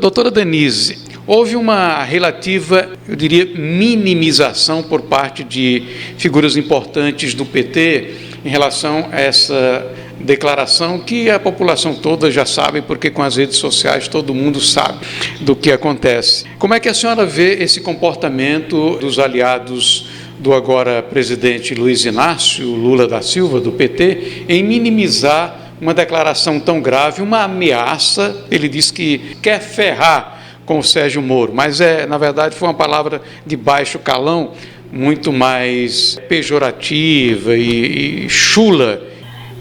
Doutora Denise, houve uma relativa, eu diria, minimização por parte de figuras importantes do PT em relação a essa declaração que a população toda já sabe, porque com as redes sociais todo mundo sabe do que acontece. Como é que a senhora vê esse comportamento dos aliados do agora presidente Luiz Inácio Lula da Silva, do PT, em minimizar uma declaração tão grave, uma ameaça? Ele diz que quer ferrar com o Sérgio Moro, mas na verdade foi uma palavra de baixo calão, muito mais pejorativa e chula.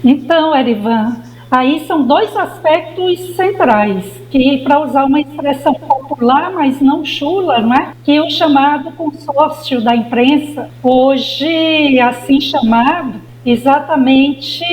Então, Erivan, aí são dois aspectos centrais, que, para usar uma expressão popular, mas não chula, não é? Que o chamado consórcio da imprensa, hoje assim chamado, exatamente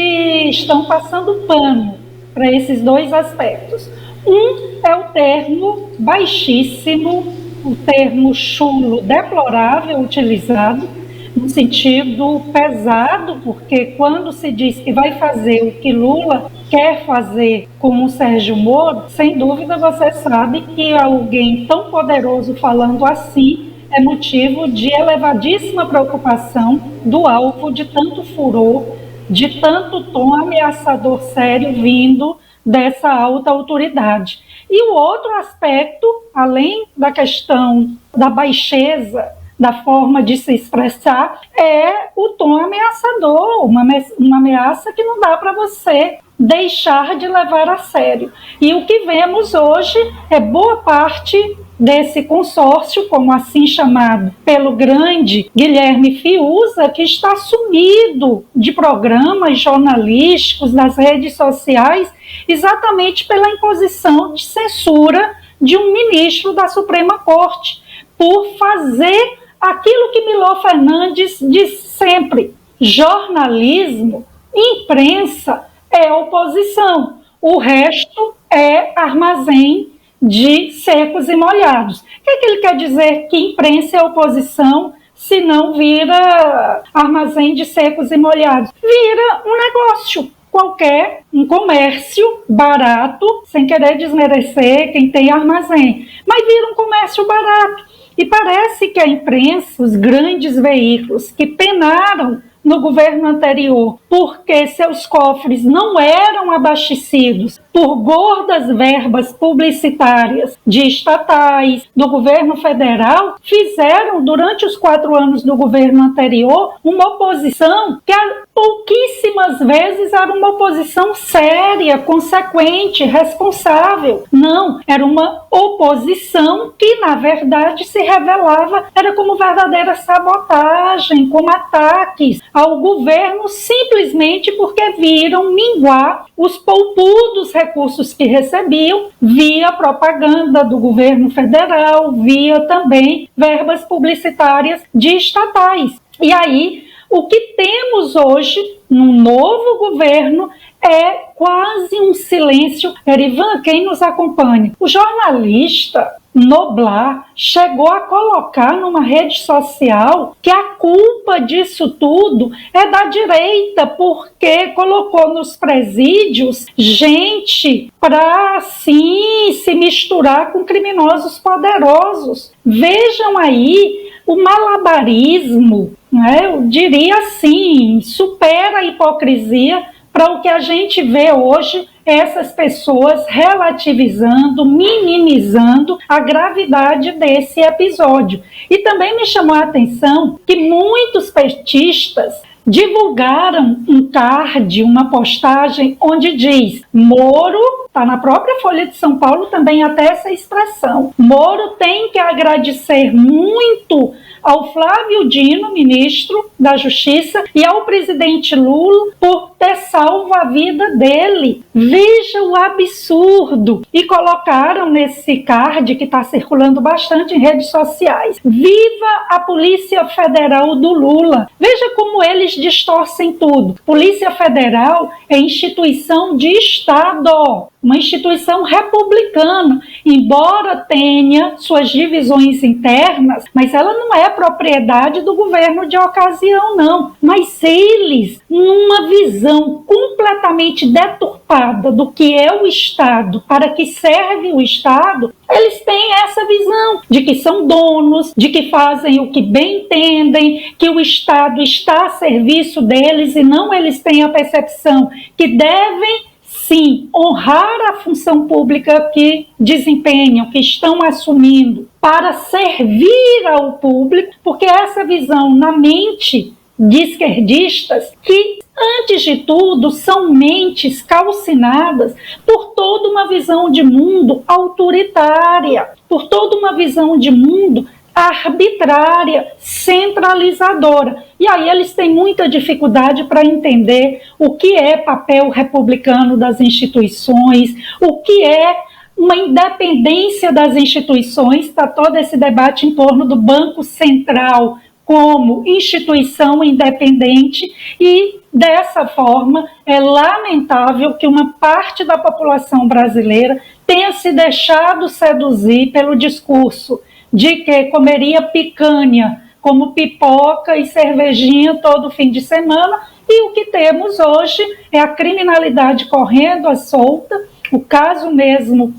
estão passando pano para esses dois aspectos. Um é o termo baixíssimo, o termo chulo, deplorável, utilizado no sentido pesado, porque quando se diz que vai fazer o que Lula quer fazer com o Sérgio Moro, sem dúvida você sabe que alguém tão poderoso falando assim é motivo de elevadíssima preocupação do alvo de tanto furor, de tanto tom ameaçador sério vindo dessa alta autoridade. E o outro aspecto, além da questão da baixeza da forma de se expressar, é o tom ameaçador, uma ameaça que não dá para você deixar de levar a sério. E o que vemos hoje é boa parte desse consórcio, como assim chamado pelo grande Guilherme Fiuza, que está sumido de programas jornalísticos, das redes sociais, exatamente pela imposição de censura de um ministro da Suprema Corte, por fazer aquilo que Milor Fernandes disse sempre: jornalismo, imprensa é oposição, o resto é armazém de secos e molhados. O que ele quer dizer que imprensa é oposição, se não vira armazém de secos e molhados? Vira um negócio qualquer, um comércio barato, sem querer desmerecer quem tem armazém, mas vira um comércio barato. E parece que a imprensa, os grandes veículos que penaram no governo anterior porque seus cofres não eram abastecidos por gordas verbas publicitárias de estatais, do governo federal, fizeram durante os 4 anos do governo anterior uma oposição que pouquíssimas vezes era uma oposição séria, consequente, responsável. Não, era uma oposição que na verdade se revelava, era como verdadeira sabotagem, como ataques ao governo, simplesmente porque viram minguar os poupudos recursos que recebiam via propaganda do governo federal, via também verbas publicitárias de estatais. E aí, o que temos hoje no novo governo é quase um silêncio. Erivan, quem nos acompanha? O jornalista Noblar chegou a colocar numa rede social que a culpa disso tudo é da direita, porque colocou nos presídios gente para, assim, se misturar com criminosos poderosos. Vejam aí o malabarismo, né? Eu diria assim, supera a hipocrisia para o que a gente vê hoje, essas pessoas relativizando, minimizando a gravidade desse episódio. E também me chamou a atenção que muitos petistas divulgaram um card, uma postagem, onde diz: Moro, está na própria Folha de São Paulo também até essa expressão, Moro tem que agradecer muito ao Flávio Dino, ministro da Justiça, e ao presidente Lula por ter salvo a vida dele. Veja o absurdo. E colocaram nesse card, que está circulando bastante em redes sociais: viva a Polícia Federal do Lula. Veja como eles distorcem tudo. Polícia Federal é instituição de Estado. uma instituição republicana, embora tenha suas divisões internas, mas ela não é propriedade do governo de ocasião, não. Mas eles, numa visão completamente deturpada do que é o Estado, para que serve o Estado, eles têm essa visão de que são donos, de que fazem o que bem entendem, que o Estado está a serviço deles e não eles têm a percepção que devem sim, honrar a função pública que desempenham, que estão assumindo, para servir ao público, porque essa visão na mente de esquerdistas, que, antes de tudo, são mentes calcinadas por toda uma visão de mundo autoritária, por toda uma visão de mundo arbitrária, centralizadora. E aí eles têm muita dificuldade para entender o que é papel republicano das instituições, o que é uma independência das instituições. Está todo esse debate em torno do Banco Central como instituição independente e, dessa forma, é lamentável que uma parte da população brasileira tenha se deixado seduzir pelo discurso de que comeria picanha, como pipoca e cervejinha todo fim de semana, e o que temos hoje é a criminalidade correndo à solta. O caso mesmo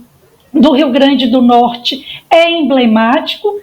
do Rio Grande do Norte é emblemático.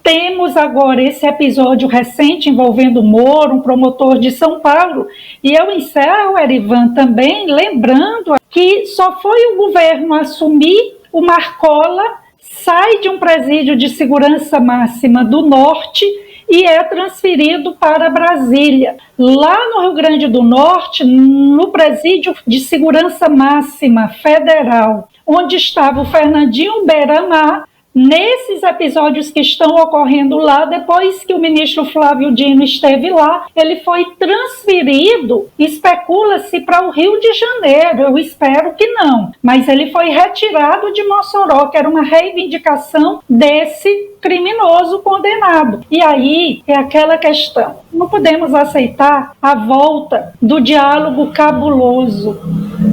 Temos agora esse episódio recente envolvendo Moro, um promotor de São Paulo, e eu encerro, Erivan, também lembrando que só foi o governo assumir, o Marcola sai de um presídio de segurança máxima do Norte e é transferido para Brasília. Lá no Rio Grande do Norte, no presídio de segurança máxima federal, onde estava o Fernandinho Beiramar, nesses episódios que estão ocorrendo lá, depois que o ministro Flávio Dino esteve lá, ele foi transferido, especula-se, para o Rio de Janeiro. Eu espero que não, mas ele foi retirado de Mossoró, que era uma reivindicação desse criminoso condenado. E aí é aquela questão, não podemos aceitar a volta do diálogo cabuloso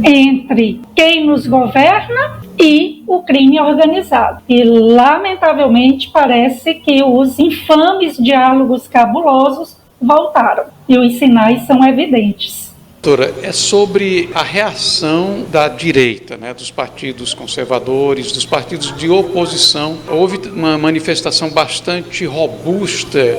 entre quem nos governa e o crime organizado. E, lamentavelmente, parece que os infames diálogos cabulosos voltaram. E os sinais são evidentes. Doutora, é sobre a reação da direita, né, dos partidos conservadores, dos partidos de oposição. Houve uma manifestação bastante robusta,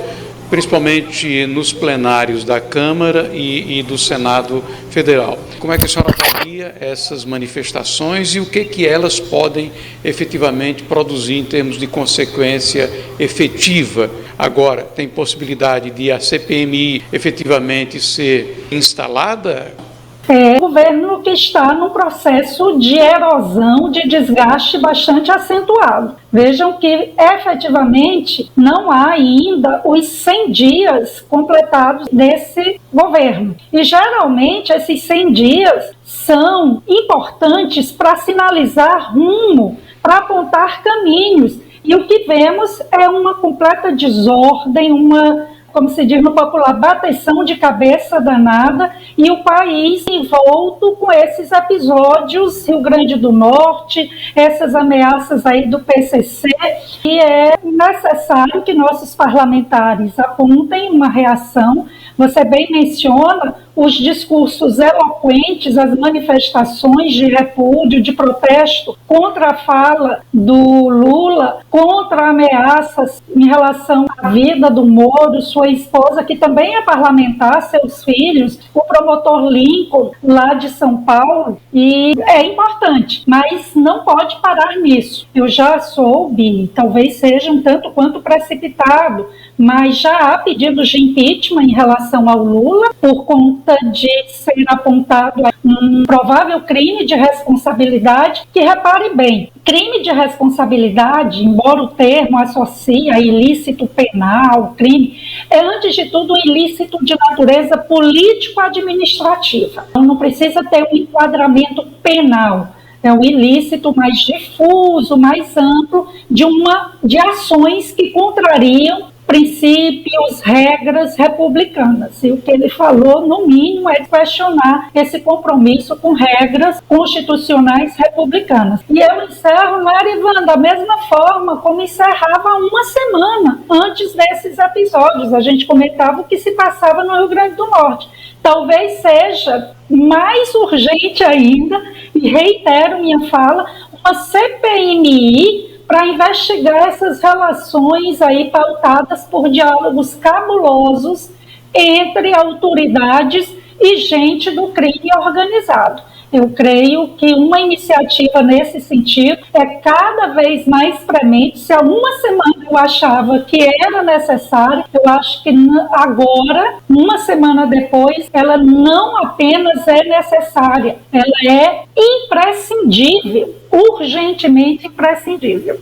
principalmente nos plenários da Câmara e do Senado Federal. Como é que a senhora avalia essas manifestações e o que elas podem efetivamente produzir em termos de consequência efetiva? Agora, tem possibilidade de a CPMI efetivamente ser instalada? É o governo que está num processo de erosão, de desgaste bastante acentuado. Vejam que, efetivamente, não há ainda os 100 dias completados desse governo. E, geralmente, esses 100 dias são importantes para sinalizar rumo, para apontar caminhos. E o que vemos é uma completa desordem, como se diz no popular, bateção de cabeça danada, e o país envolto com esses episódios, Rio Grande do Norte, essas ameaças aí do PCC, e é necessário que nossos parlamentares apontem uma reação. Você bem menciona os discursos eloquentes, as manifestações de repúdio, de protesto contra a fala do Lula, contra ameaças em relação à vida do Moro, sua esposa, que também é parlamentar, seus filhos, o promotor Lincoln, lá de São Paulo, e é importante, mas não pode parar nisso. Eu já soube, talvez seja um tanto quanto precipitado, mas já há pedidos de impeachment em relação ao Lula, por conta de ser apontado um provável crime de responsabilidade, que, repare bem, crime de responsabilidade, embora o termo associe a ilícito penal, crime, é antes de tudo um ilícito de natureza político-administrativa. Então não precisa ter um enquadramento penal. É um ilícito mais difuso, mais amplo, de ações que contrariam princípios, regras republicanas. E o que ele falou, no mínimo, é questionar esse compromisso com regras constitucionais republicanas. E eu encerro, Larivan, da mesma forma como encerrava uma semana antes desses episódios. A gente comentava o que se passava no Rio Grande do Norte. Talvez seja mais urgente ainda, e reitero minha fala, uma CPMI para investigar essas relações aí pautadas por diálogos cabulosos entre autoridades e gente do crime organizado. Eu creio que uma iniciativa nesse sentido é cada vez mais premente. Se há uma semana eu achava que era necessário, eu acho que agora, uma semana depois, ela não apenas é necessária, ela é imprescindível, urgentemente imprescindível.